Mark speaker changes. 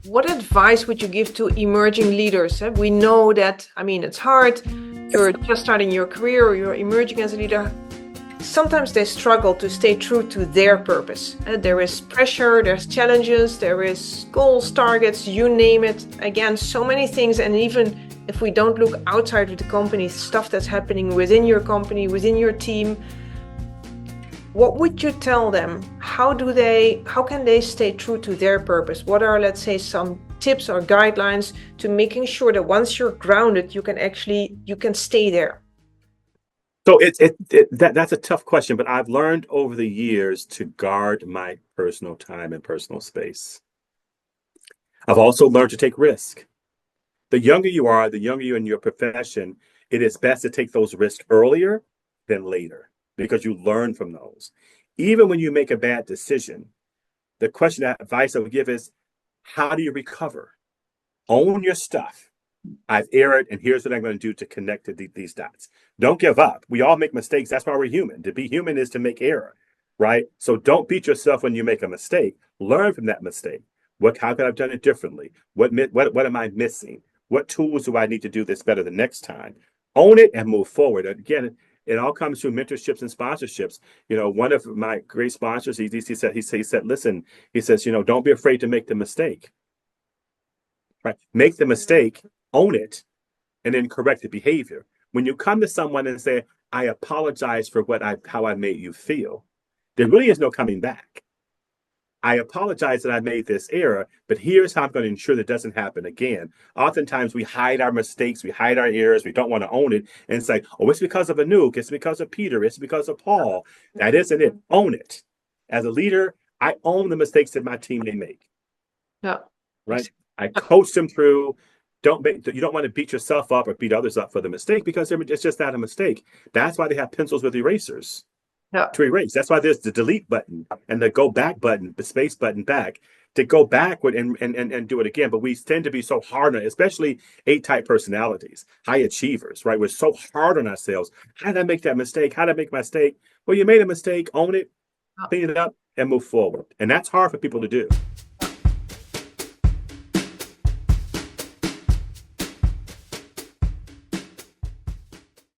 Speaker 1: what advice would you give to emerging leaders? We know that, I mean, it's hard. You're just starting your career or you're emerging as a leader. Sometimes they struggle to stay true to their purpose. There is pressure, there's challenges, there is goals, targets, you name it. Again, so many things. And even if we don't look outside of the company, stuff that's happening within your company, within your team, what would you tell them? How can they stay true to their purpose? What are, let's say, some tips or guidelines to making sure that once you're grounded, you can stay there?
Speaker 2: So that's a tough question, but I've learned over the years to guard my personal time and personal space. I've also learned to take risk. The younger you are, the younger you in your profession, it is best to take those risks earlier than later because you learn from those. Even when you make a bad decision, the question, that advice I would give is, how do you recover? Own your stuff. I've erred, and here's what I'm going to do to connect to these dots. Don't give up. We all make mistakes. That's why we're human. To be human is to make error, right? So don't beat yourself when you make a mistake. Learn from that mistake. How could I have done it differently? What am I missing? What tools do I need to do this better the next time? Own it and move forward. Again, it all comes through mentorships and sponsorships. One of my great sponsors, he said, listen, he says, don't be afraid to make the mistake. Right? Make the mistake, own it, and then correct the behavior. When you come to someone and say, I apologize for how I made you feel, there really is no coming back. I apologize that I made this error, but here's how I'm going to ensure that doesn't happen again. Oftentimes we hide our mistakes, we hide our errors, we don't want to own it and say, oh, it's because of Anouk, it's because of Peter, it's because of Paul. That isn't it. Own it. As a leader, I own the mistakes that my team may make.
Speaker 1: Yeah.
Speaker 2: Right? I coach them through. You don't want to beat yourself up or beat others up for the mistake because it's just not a mistake. That's why they have pencils with erasers to erase. That's why there's the delete button and the go back button, the space button back to go backward and do it again. But we tend to be so hard on, especially A-type personalities, high achievers, right? We're so hard on ourselves. How did I make that mistake? How did I make my mistake? Well, you made a mistake, own it, clean it up, and move forward. And that's hard for people to do.